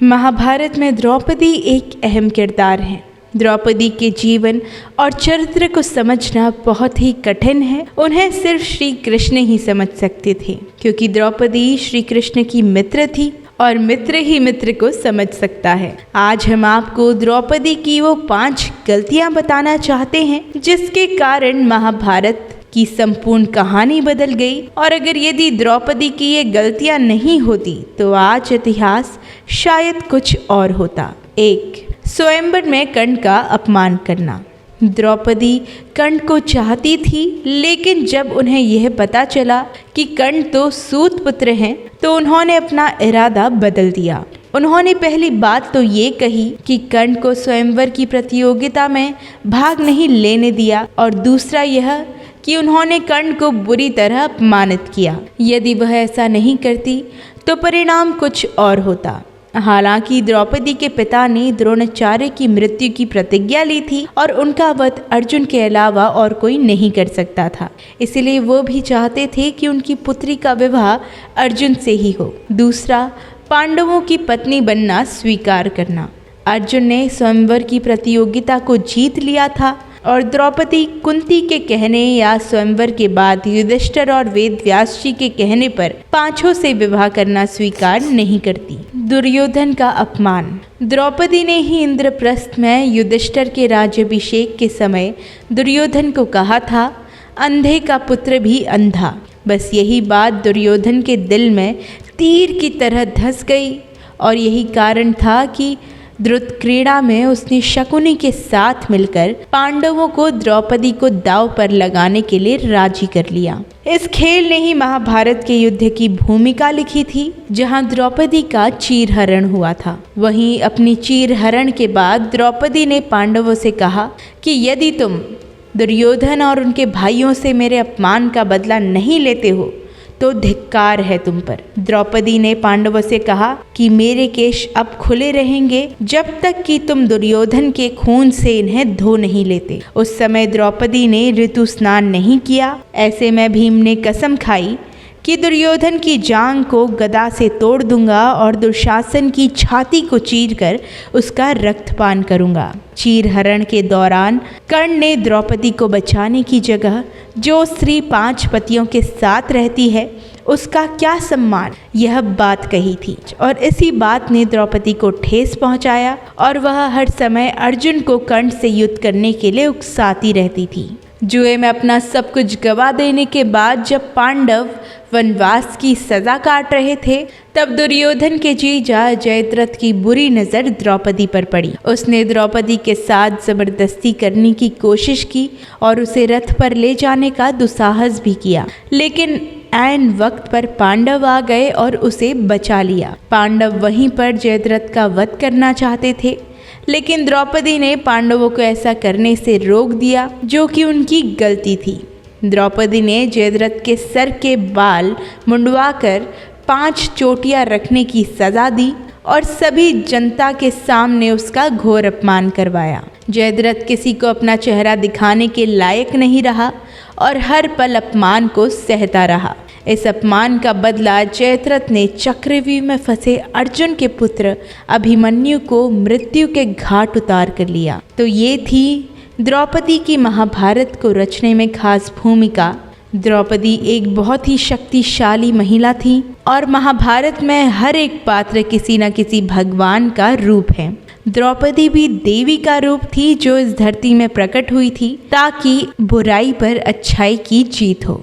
महाभारत में द्रौपदी एक अहम किरदार है। द्रौपदी के जीवन और चरित्र को समझना बहुत ही कठिन है। उन्हें सिर्फ श्री कृष्ण ही समझ सकते थे, क्योंकि द्रौपदी श्री कृष्ण की मित्र थी और मित्र ही मित्र को समझ सकता है। आज हम आपको द्रौपदी की वो 5 गलतियां बताना चाहते हैं, जिसके कारण महाभारत की संपूर्ण कहानी बदल गई। और अगर यदि द्रौपदी की ये गलतियां नहीं होती तो आज इतिहास शायद कुछ और होता। 1. स्वयंवर में कर्ण का अपमान करना। द्रौपदी कर्ण को चाहती थी, लेकिन जब उन्हें यह पता चला कि कर्ण तो सूत पुत्र हैं, तो उन्होंने अपना इरादा बदल दिया। उन्होंने पहली बात तो ये कही कि कर्ण को स्वयंवर की प्रतियोगिता में भाग नहीं लेने दिया, और दूसरा यह कि उन्होंने कर्ण को बुरी तरह अपमानित किया। यदि वह ऐसा नहीं करती तो परिणाम कुछ और होता। हालांकि द्रौपदी के पिता ने द्रोणाचार्य की मृत्यु की प्रतिज्ञा ली थी और उनका वध अर्जुन के अलावा और कोई नहीं कर सकता था, इसलिए वो भी चाहते थे कि उनकी पुत्री का विवाह अर्जुन से ही हो। दूसरा, पांडवों की पत्नी बनना स्वीकार करना। अर्जुन ने स्वयंवर की प्रतियोगिता को जीत लिया था और द्रौपदी कुंती के कहने या स्वयंवर के बाद युधिष्ठिर और वेदव्यास जी के कहने पर पांचों से विवाह करना स्वीकार नहीं करती। दुर्योधन का अपमान। द्रौपदी ने ही इंद्रप्रस्थ में युधिष्ठिर के राज्याभिषेक के समय दुर्योधन को कहा था, अंधे का पुत्र भी अंधा। बस यही बात दुर्योधन के दिल में तीर की तरह धंस गई, और यही कारण था कि द्रुत क्रीड़ा में उसने शकुनी के साथ मिलकर पांडवों को द्रौपदी को दांव पर लगाने के लिए राजी कर लिया। इस खेल ने ही महाभारत के युद्ध की भूमिका लिखी थी, जहां द्रौपदी का चीरहरण हुआ था। वहीं अपनी चीरहरण के बाद द्रौपदी ने पांडवों से कहा कि यदि तुम दुर्योधन और उनके भाइयों से मेरे अपमान का बदला नहीं लेते हो तो धिक्कार है तुम पर। द्रौपदी ने पांडवों से कहा कि मेरे केश अब खुले रहेंगे जब तक कि तुम दुर्योधन के खून से इन्हें धो नहीं लेते। उस समय द्रौपदी ने ऋतु स्नान नहीं किया। ऐसे में भीम ने कसम खाई कि दुर्योधन की जांघ को गदा से तोड़ दूंगा और दुशासन की छाती को चीरकर उसका रक्तपान करूंगा। चीरहरण के दौरान कर्ण ने द्रौपदी को बचाने की जगह जो स्त्री 5 पतियों के साथ रहती है उसका क्या सम्मान, यह बात कही थी, और इसी बात ने द्रौपदी को ठेस पहुंचाया और वह हर समय अर्जुन को कर्ण से युद्ध करने के लिए उकसाती रहती थी। जुए में अपना सब कुछ गवा देने के बाद जब पांडव वनवास की सजा काट रहे थे, तब दुर्योधन के जीजा जयद्रथ की बुरी नज़र द्रौपदी पर पड़ी। उसने द्रौपदी के साथ जबरदस्ती करने की कोशिश की और उसे रथ पर ले जाने का दुस्साहस भी किया, लेकिन ऐन वक्त पर पांडव आ गए और उसे बचा लिया। पांडव वहीं पर जयद्रथ का वध करना चाहते थे, लेकिन द्रौपदी ने पांडवों को ऐसा करने से रोक दिया, जो कि उनकी गलती थी। द्रौपदी ने जयद्रथ के सर के बाल मुंडवाकर 5 चोटियां रखने की सजा दी और सभी जनता के सामने उसका घोर अपमान करवाया। जयद्रथ किसी को अपना चेहरा दिखाने के लायक नहीं रहा और हर पल अपमान को सहता रहा। इस अपमान का बदला जयद्रथ ने चक्रव्यूह में फंसे अर्जुन के पुत्र अभिमन्यु को मृत्यु के घाट उतार कर लिया। तो ये थी द्रौपदी की महाभारत को रचने में खास भूमिका। द्रौपदी एक बहुत ही शक्तिशाली महिला थी और महाभारत में हर एक पात्र किसी न किसी भगवान का रूप है। द्रौपदी भी देवी का रूप थी, जो इस धरती में प्रकट हुई थी ताकि बुराई पर अच्छाई की जीत हो।